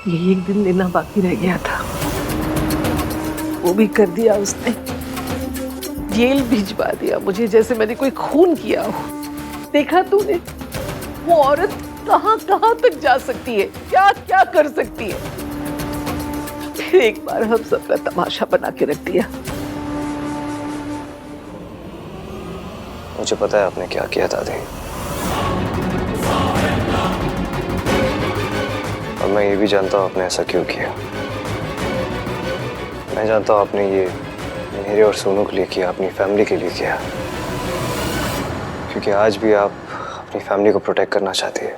यही एक दिन देना बाकी रह गया था, वो भी कर दिया उसने। जेल भिजवा दिया मुझे, जैसे मैंने कोई खून किया हो। देखा तूने वो औरत कहां कहां तक जा सकती है, क्या क्या कर सकती है। फिर एक बार हम सबका तमाशा बना के रख दिया। मुझे पता है आपने क्या किया दादी, और मैं ये भी जानता हूँ आपने ऐसा क्यों किया। मैं जानता हूँ आपने ये मेरे और सोनू के लिए किया, अपनी फैमिली के लिए किया, क्योंकि आज भी आप अपनी फैमिली को प्रोटेक्ट करना चाहती है।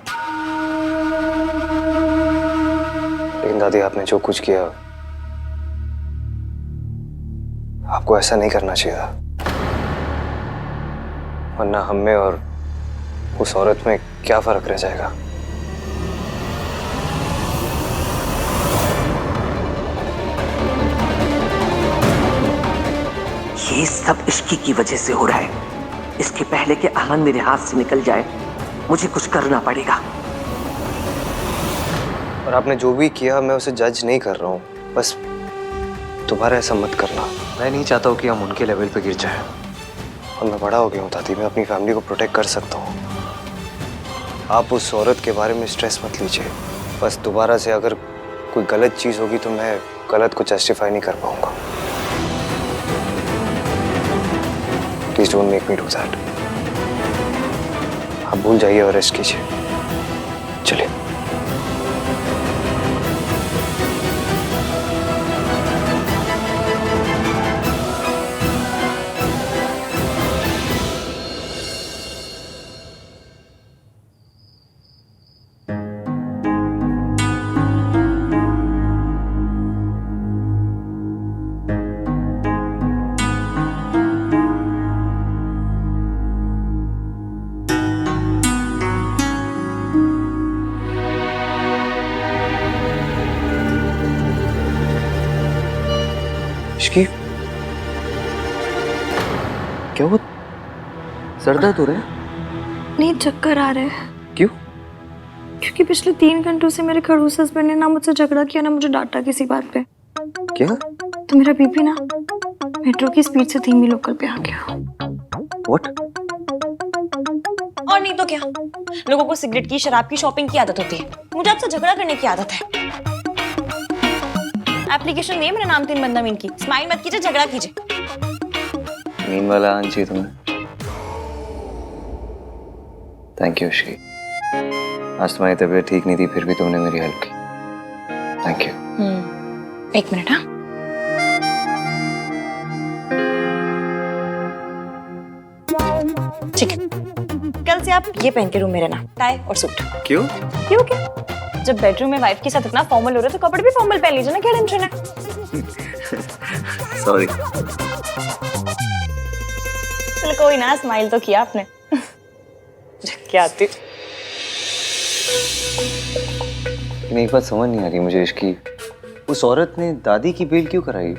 लेकिन दादी, आपने जो कुछ किया आपको ऐसा नहीं करना चाहिए था, वरना हम में और उस औरत में क्या फर्क रह जाएगा। ये सब इश्की की वजह से हो रहा है। इसके पहले कि अहान मेरे हाथ से निकल जाए, मुझे कुछ करना पड़ेगा। और आपने जो भी किया, मैं उसे जज नहीं कर रहा हूँ, बस दोबारा ऐसा मत करना। मैं नहीं चाहता हूँ कि हम उनके लेवल पे गिर जाए। और मैं बड़ा हो गया हूँ दादी, मैं अपनी फैमिली को प्रोटेक्ट कर सकता हूँ। आप उस औरत के बारे में स्ट्रेस मत लीजिए। बस दोबारा से अगर कोई गलत चीज़ होगी तो मैं गलत को जस्टिफाई नहीं कर पाऊंगा। Please don't make me do that. आप भूल जाइए और रेस्ट कीजिए। चलिए। इश्की, क्या हुआ? सर दर्द हो रहा है? नहीं, चक्कर आ रहे हैं। क्यों? क्योंकि पिछले 3 घंटों से मेरे खड़ूस हस्बैंड ने ना मुझसे झगड़ा किया, ना मुझे डांटा किसी बात पे। क्या? तो मेरा बीपी ना मेट्रो की स्पीड से धीमी लोकल पे आ गया। What? और नहीं तो क्या, लोगों को सिगरेट की, शराब की, शॉपिंग की आदत होती है। मुझे आपसे झगड़ा करने की आदत है। एप्लीकेशन दिए मेरा नाम 3 बंदा मीन की। स्माइल मत कीजिए, झगड़ा कीजिए। मीन वाला आना चाहिए तुम्हें। Thank you Ishki. आज तुम्हारी तबीयत ठीक नहीं थी, फिर भी तुमने मेरी हेल्प की। Thank you. 1 मिनट। हाँ, ठीक है। कल से आप ये पहन के रूम में रहना, टाई और सूट। क्यों? क्यों क्या? जब बेडरूम में वाइफ के साथ इतना फॉर्मल हो रहे हो तो कपड़े भी फॉर्मल पहन लीजिए ना, क्या टेंशन है? सॉरी। चलो कोई ना, स्माइल तो किया आपने। क्या आती। नहीं, एक बात समझ नहीं आ रही मुझे इश्की, उस औरत ने दादी की बेल क्यों कराई?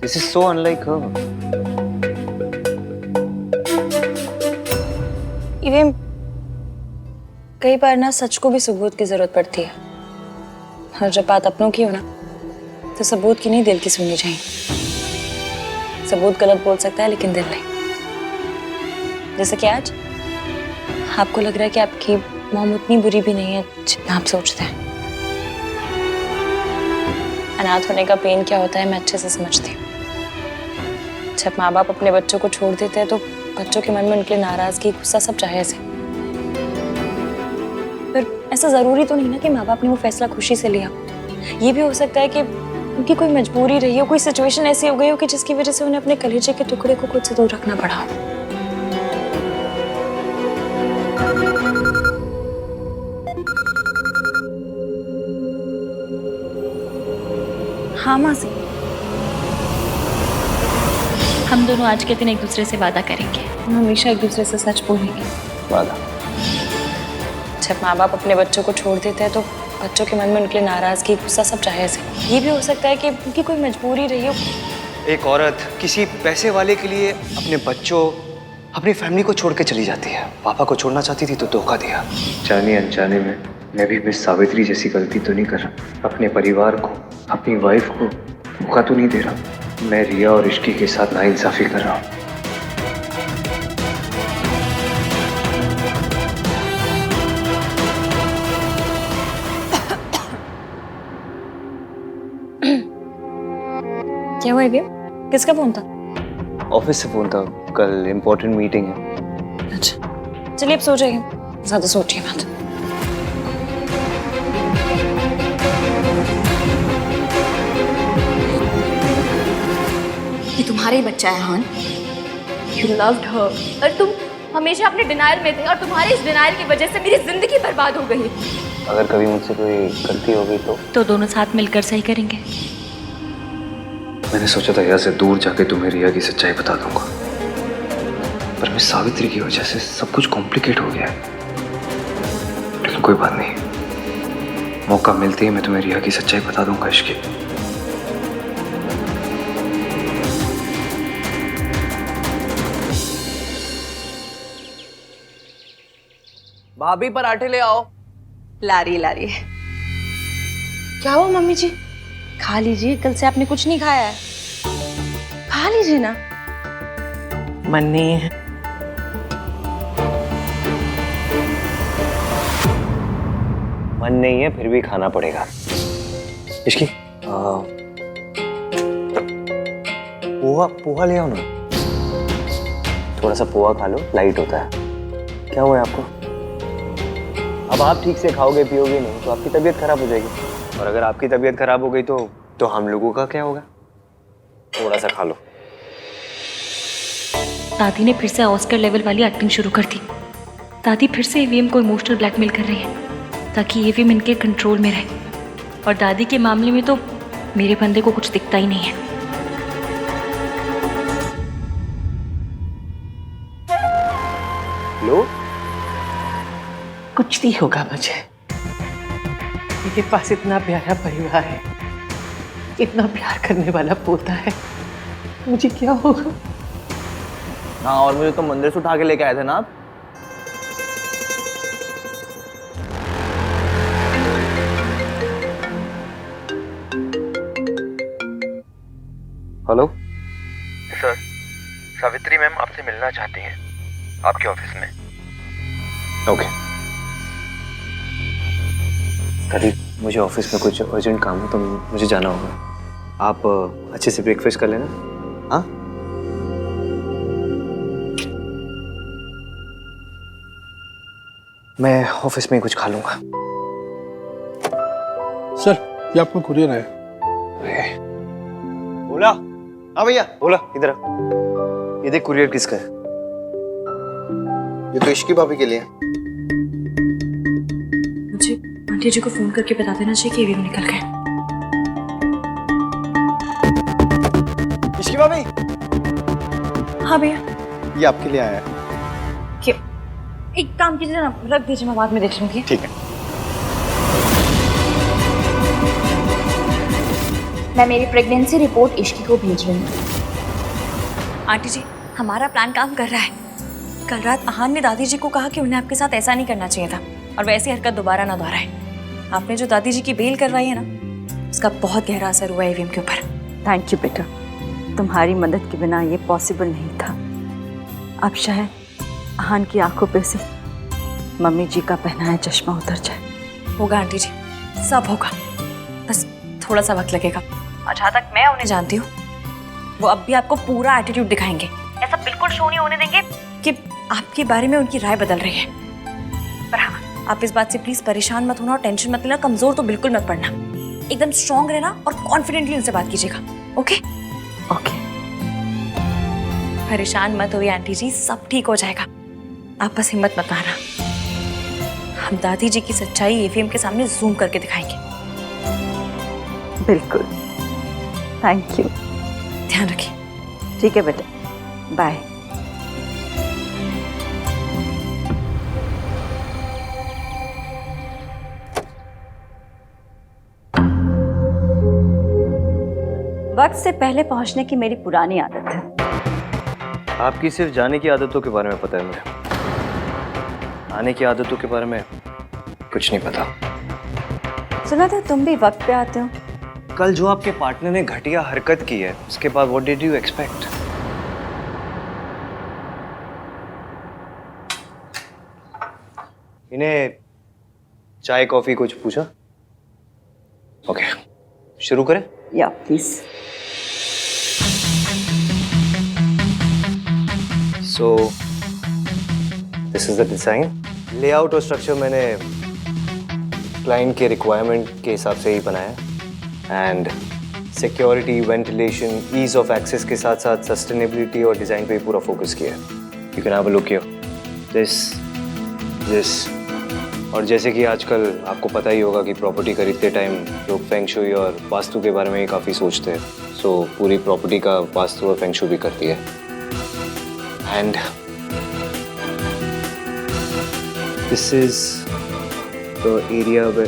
This is so unlike her. Even कई बार ना सच को भी सबूत की जरूरत पड़ती है, और जब बात अपनों की हो ना तो सबूत की नहीं, दिल की सुननी चाहिए। सबूत गलत बोल सकता है लेकिन दिल नहीं। जैसे कि आज आपको लग रहा है कि आपकी मॉम उतनी बुरी भी नहीं है जितना आप सोचते हैं। अनाथ होने का पेन क्या होता है मैं अच्छे से समझती हूँ। जब माँ बाप अपने बच्चों को छोड़ देते हैं तो बच्चों के मन में उनके नाराजगी, गुस्सा सब जायज है। पर ऐसा जरूरी तो नहीं ना कि माँ बाप ने वो फैसला खुशी से लिया। ये भी हो सकता है कि उनकी कोई मजबूरी रही हो, कोई सिचुएशन ऐसी हो गई हो कि जिसकी वजह से उन्हें अपने कलेजे के टुकड़े को खुद से दूर रखना पड़ा। हाँ मासी, हम दोनों आज के दिन एक दूसरे से वादा करेंगे, हम हमेशा एक दूसरे से सच बोलेंगे। वादा? जब माँ बाप अपने बच्चों को छोड़ देते हैं तो बच्चों के मन में उनके नाराजगी, गुस्सा सब जायज है। ये भी हो सकता है कि उनकी कोई मजबूरी रही हो। एक औरत किसी पैसे वाले के लिए अपने बच्चों, अपनी फैमिली को छोड़ के चली जाती है। पापा को छोड़ना चाहती थी तो धोखा दिया। जाने अनजाने में मैं भी मिस सावित्री जैसी गलती तो नहीं कर रहा। अपने परिवार को, अपनी वाइफ को धोखा तो नहीं दे रहा। मैं रिया और इश्की के साथ नाइंसाफी कर रहा हूँ। क्या हुआ ये? किसका फोन था? ऑफिस से फोन था, कल इम्पोर्टेंट मीटिंग है। अच्छा चलिए अब सो जाइए, ज्यादा सोचिए मत। ये तुम्हारा ही बच्चा है हान। You loved her और तुम हमेशा अपने डिनायल में थे और तुम्हारे इस डिनायल की वजह से मेरी जिंदगी बर्बाद हो गई। अगर कभी मुझसे कोई गलती हो गई तो दोनों साथ मिलकर सही करेंगे। मैंने सोचा था यहाँ से दूर जाके तुम्हें रिया की सच्चाई बता दूंगा, पर मिस सावित्री की वजह से सब कुछ कॉम्प्लिकेट हो गया है। लेकिन कोई बात नहीं, मौका मिलते ही मैं तुम्हें रिया की सच्चाई बता दूंगा। इश्की, भाभी पराठे ले आओ। ला रही क्या हुआ मम्मी जी? खा लीजिए, कल से आपने कुछ नहीं खाया है। खा लीजिए ना। मन नहीं है। मन नहीं है फिर भी खाना पड़ेगा। इश्की, पोहा ले आओ ना। थोड़ा सा पोहा खा लो, लाइट होता है। क्या हुआ है आपको? अब आप ठीक से खाओगे पियोगे नहीं तो आपकी तबीयत खराब हो जाएगी, और अगर आपकी तबीयत खराब हो गई तो हम लोगों का क्या होगा? थोड़ा सा खा लो। दादी ने फिर से ऑस्कर लेवल वाली एक्टिंग शुरू कर दी। दादी फिर से ईवीएम को इमोशनल ब्लैकमेल कर रही है ताकि ईवीएम इनके कंट्रोल में रहे, और दादी के मामले में तो मेरे बंदे को कुछ दिखता ही नहीं है। लो, कुछ नहीं होगा मुझे। मेरे पास इतना प्यारा परिवार है, इतना प्यार करने वाला पोता है, मुझे क्या होगा? हाँ, और मुझे तो मंदिर से उठा के लेके आए थे ना आप। हेलो सर, सावित्री मैम आपसे मिलना चाहती हैं आपके ऑफिस में। ओके दादी, मुझे ऑफिस में कुछ अर्जेंट काम है तो मुझे जाना होगा। आप अच्छे से ब्रेकफास्ट कर लेना। हाँ, मैं ऑफिस में ही कुछ खा लूंगा। सर, ये आपका कुरियर है। बोला, हाँ भैया, बोला इधर आ। ये देख कुरियर किसका है? ये तो इश्की भाभी के लिए है। मुझे आंटी जी को फोन करके बता देना चाहिए कि ईवीएम निकल गए। इश्की भाभी, हाँ भैया। ये आपके लिए आया है। क्यों? एक काम कीजिए ना, रख दीजिए, मैं बाद में देख लूंगी। ठीक है। मैं मेरी प्रेगनेंसी रिपोर्ट इश्की को भेज रही हूँ। आंटी जी, हमारा प्लान काम कर रहा है। कल रात अहान ने दादी जी को कहा कि उन्हें आपके साथ ऐसा नहीं करना चाहिए था, और वैसी हरकत दोबारा ना दोहराए। आपने जो दादी जी की बेल करवाई है ना, उसका बहुत गहरा असर हुआ है ईवीएम के ऊपर। थैंक यू बेटा, तुम्हारी मदद के बिना ये पॉसिबल नहीं था। अब शायद अहान की आंखों पे से मम्मी जी का पहनाया चश्मा उतर जाए। होगा आंटी जी, सब होगा, बस थोड़ा सा वक्त लगेगा। और जहाँ तक मैं उन्हें जानती हूँ, वो अब भी आपको पूरा एटीट्यूड दिखाएंगे। ऐसा बिल्कुल शो नहीं होने देंगे कि आपके बारे में उनकी राय बदल रही है। पर हाँ, आप इस बात से प्लीज परेशान मत होना और टेंशन मत लेना, कमजोर तो बिल्कुल मत पड़ना। एकदम स्ट्रांग रहना और कॉन्फिडेंटली उनसे बात कीजिएगा। Okay okay. परेशान मत होइए आंटी जी, सब ठीक हो जाएगा। आप बस हिम्मत मत हारना। हम दादी जी की सच्चाई ईवीएम के सामने जूम करके दिखाएंगे। बिल्कुल, थैंक यू। ध्यान रखिए। ठीक है बेटा, बाय। वक्त से पहले पहुंचने की मेरी पुरानी आदत है। आपकी सिर्फ जाने की आदतों के बारे में पता है मुझे, आने की आदतों के बारे में कुछ नहीं पता। सुना था तुम भी वक्त पे आते हो। कल जो आपके पार्टनर ने घटिया हरकत की है उसके बाद व्हाट डिड यू एक्सपेक्ट? इन्हें चाय कॉफी कुछ पूछा? ओके, शुरू करें? या please. So this is the design. Layout और स्ट्रक्चर मैंने क्लाइंट के रिक्वायरमेंट के हिसाब से ही बनाया and security, ventilation, ease of access के साथ साथ सस्टेनेबिलिटी और डिजाइन पे पूरा फोकस किया है। You can have a look here. This और जैसे कि आजकल आपको पता ही होगा कि प्रॉपर्टी खरीदते टाइम लोग फेंग शुई और वास्तु के बारे में ही काफ़ी सोचते हैं। सो पूरी प्रॉपर्टी का वास्तु और फेंग शुई भी करती है। And this is the area way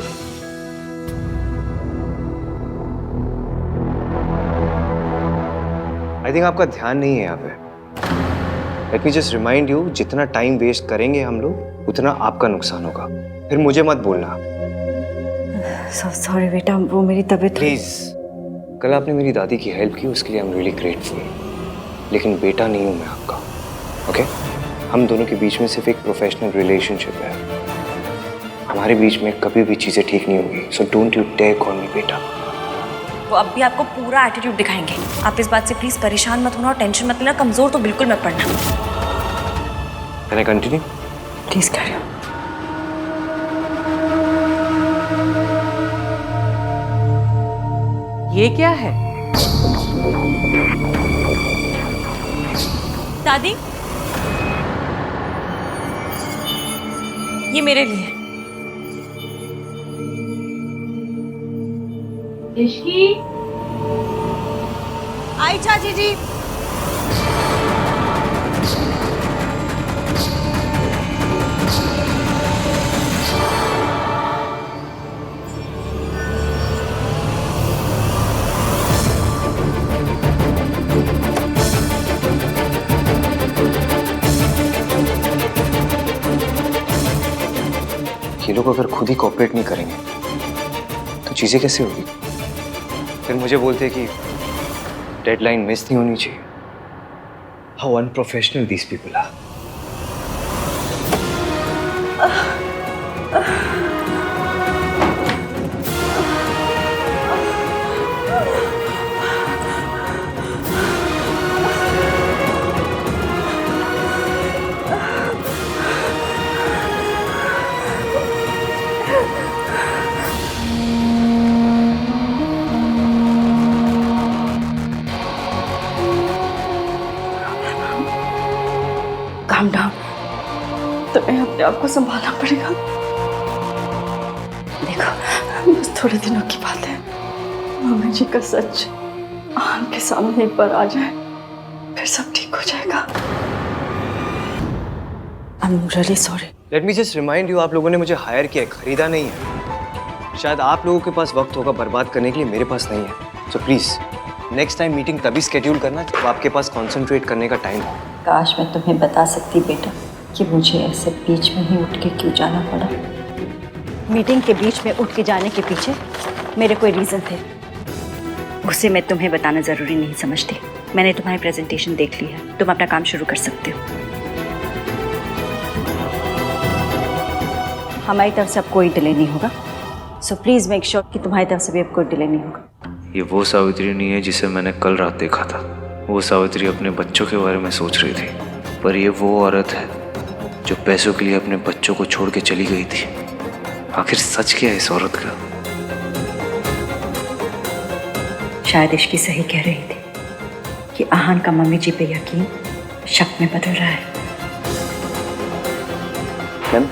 I think आपका ध्यान नहीं है यहाँ पे। Let me just remind you, जितना टाइम वेस्ट करेंगे हम लोग उतना आपका नुकसान होगा। फिर मुझे मत बोलना। सॉरी बेटा, वो मेरी तबीयत। प्लीज, कल आपने मेरी दादी की हेल्प की, उसके लिए आई एम रियली ग्रेटफुल। लेकिन बेटा नहीं हूं मैं आपका, ओके? हम दोनों के बीच में सिर्फ एक प्रोफेशनल रिलेशनशिप है। हमारे बीच में कभी भी चीजें ठीक नहीं होगी। So don't you dare call me बेटा। वो अब भी आपको पूरा एटीट्यूड दिखाएंगे। आप इस बात से प्लीज परेशान मत होना और टेंशन मत लेना। कमजोर तो बिल्कुल मत पड़ना। Can I continue? Please carry on. ये क्या है? दादी, ये मेरे लिए। आई चाची जी। ये लोग अगर खुद ही कोऑपरेट नहीं करेंगे तो चीजें कैसे होगी? फिर मुझे बोलते कि डेडलाइन मिस नहीं होनी चाहिए। How unprofessional these people are. Calm down. तुम्हें अपने आप को संभालना पड़ेगा। देखो, बस थोड़े दिनों की बात है। मम्मी जी का सच आन के सामने एक बार आ जाए, फिर सब ठीक हो जाएगा। I am really sorry. Let me just remind you, आप लोगों ने मुझे हायर किया है, खरीदा नहीं है। शायद आप लोगों के पास वक्त होगा बर्बाद करने के लिए, मेरे पास नहीं है। So please next time meeting तभी स्केड्यूल करना जब आपके पास कॉन्सेंट्रेट करने का टाइम हो। काश मैं तुम्हें बता सकती बेटा कि मुझे ऐसे बीच में ही उठ के क्यों जाना पड़ा। मीटिंग के बीच में उठ के जाने के पीछे मेरे कोई रीज़न थे, उसे मैं तुम्हें बताना ज़रूरी नहीं समझती। मैंने तुम्हारी प्रेजेंटेशन देख ली है, तुम अपना काम शुरू कर सकते हो। हमारी तरफ से अब कोई डिले नहीं होगा। सो प्लीज़ मेक श्योर कि तुम्हारी तरफ से भी अब कोई डिले नहीं होगा। ये वो सावित्री नहीं है जिसे मैंने कल रात देखा था। वो सावित्री अपने बच्चों के बारे में सोच रही थी, पर ये वो औरत है जो पैसों के लिए अपने बच्चों को छोड़ के चली गई थी। आखिर सच क्या है इस औरत का? शायद इश्की सही कह रही थी कि आहान का मम्मी जी पे यकीन शक में बदल रहा है। मैम,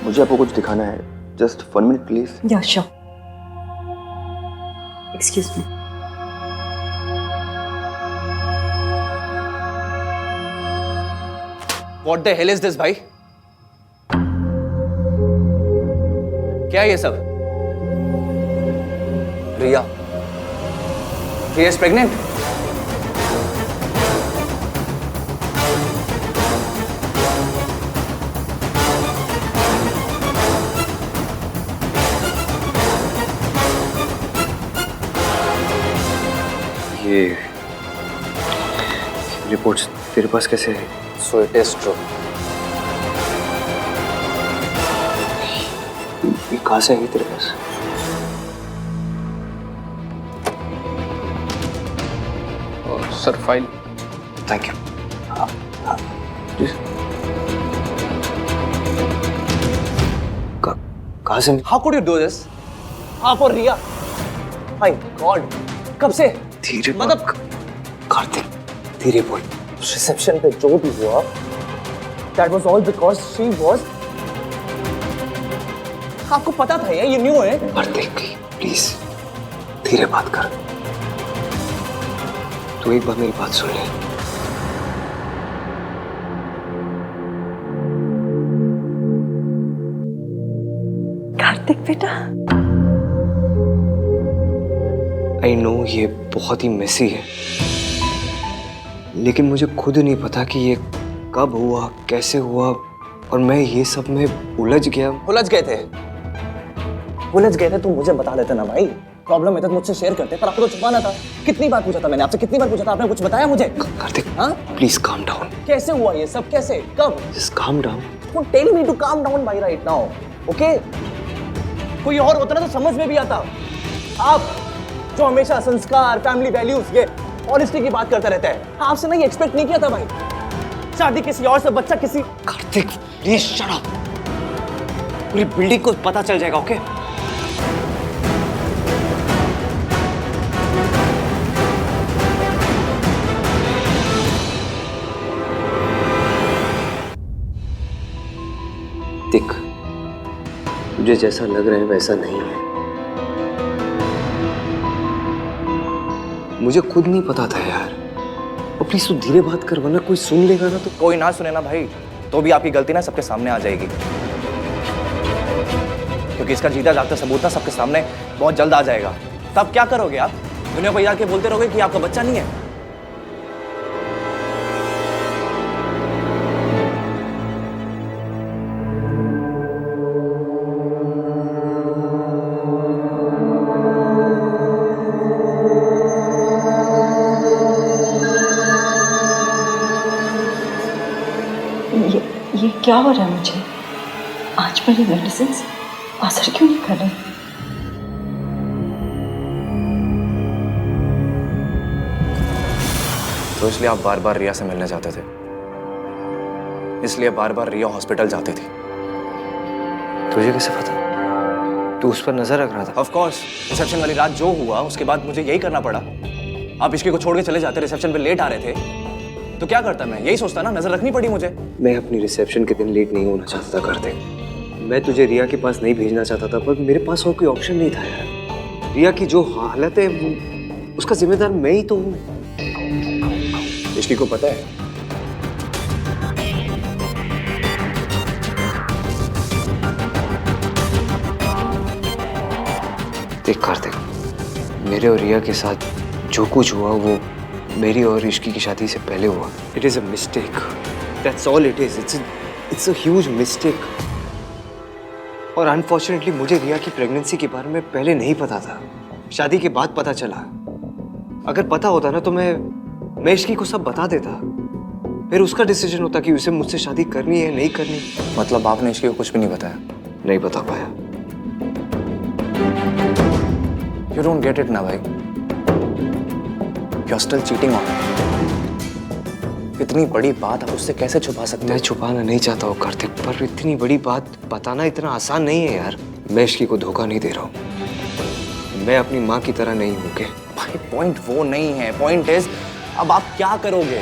मुझे आपको कुछ दिखाना है। Just 1 minute please. या sure. Excuse me. What the hell is this, भाई? क्या है ये सब? Riya is pregnant? ये रिपोर्ट्स तेरे पास कैसे है? So it is true. ये कहाँ से आई तेरे पास? Sir file. Thank you. कहाँ से? How could you do this? आप और रिया, माय गॉड, कब से? धीरे मतलब कार्तिक, धीरे बोल। रिसेप्शन पे जो भी हुआ, that was all because she was। आपको पता था ये न्यू है? कार्तिक प्लीज धीरे बात कर। तू एक बार मेरी बात सुन ले। कार्तिक बेटा, आई नो ये बहुत ही मेसी है, लेकिन मुझे खुद नहीं पता कि ये कब हुआ, कैसे हुआ, और मैं ये सब में उलझ गया। उलझ गए थे तो मुझे बता देते ना भाई। प्रॉब्लम है तो मुझसे शेयर करते, पर आपको तो छुपाना था। कितनी बार पूछा था मैंने आपसे, कितनी बार पूछा था, आपने कुछ बताया मुझे? कार्तिक हाँ प्लीज काम डाउन। कैसे हुआ ये सब, कैसे, कब? Just calm down. Tell me to calm down भाई राइट नाउ, ओके? कोई और होता ना तो समझ में भी आता। आप जो हमेशा संस्कार, फैमिली वैल्यूज, ये ऑनेस्टी की बात करता रहता है, आपसे ना ये एक्सपेक्ट नहीं किया था भाई। शादी किसी और से, बच्चा किसी। कार्तिक प्लीज शट अप, पूरी बिल्डिंग को पता चल जाएगा, ओके? देख, तुझे जैसा लग रहा है वैसा नहीं है। मुझे खुद नहीं पता था यार। और प्लीज तू धीरे बात कर, वरना कोई सुन लेगा ना तो। कोई ना सुने ना भाई, तो भी आपकी गलती ना सबके सामने आ जाएगी, क्योंकि इसका जीता जागता सबूत ना सबके सामने बहुत जल्द आ जाएगा। तब क्या करोगे आप? दुनिया को जाके बोलते रहोगे कि आपका बच्चा नहीं है। ये क्या हो रहा है मुझे? आज मेरी मेडिसिन असर क्यों नहीं कर रही? तो इसलिए आप बार बार रिया से मिलने जाते थे, इसलिए बार बार रिया हॉस्पिटल जाती थी। तुझे कैसे पता? तू उस पर नजर रख रहा था? ऑफ कोर्स, रिसेप्शन वाली रात जो हुआ उसके बाद मुझे यही करना पड़ा। आप इश्की को छोड़ के चले जाते, रिसेप्शन पे लेट आ रहे थे, तो क्या करता मैं? यही सोचता ना, नजर रखनी पड़ी मुझे। मैं अपनी रिसेप्शन के दिन लेट नहीं होना चाहता था कार्तिक। मैं तुझे रिया के पास नहीं भेजना चाहता था, पर मेरे पास और कोई ऑप्शन नहीं था यार। रिया की जो हालत है उसका जिम्मेदार मैं ही तो हूँ। इश्की को पता है? देख कार्तिक, मेरे और रिया के साथ जो कुछ हुआ वो मेरी और इश्की की शादी से पहले हुआ। It is a mistake, that's all it is. It's a huge mistake. और अनफॉर्चुनेटली मुझे रिया की प्रेगनेंसी के बारे में पहले नहीं पता था, शादी के बाद पता चला। अगर पता होता ना तो मैं इश्की को सब बता देता, फिर उसका डिसीजन होता कि उसे मुझसे शादी करनी है नहीं करनी। मतलब आपने इश्की को कुछ भी नहीं बताया? नहीं बता पाया। You don't get it ना भाई। You're still cheating on her। इतनी बड़ी बात आप उससे कैसे छुपा सकते हो? मैं छुपाना नहीं चाहता हूँ कार्तिक, पर इतनी बड़ी बात बताना इतना आसान नहीं है यार। मैं इश्की को धोखा नहीं दे रहा हूँ। मैं अपनी माँ की तरह नहीं हूँ। भाई पॉइंट वो नहीं है, पॉइंट इज अब आप क्या करोगे?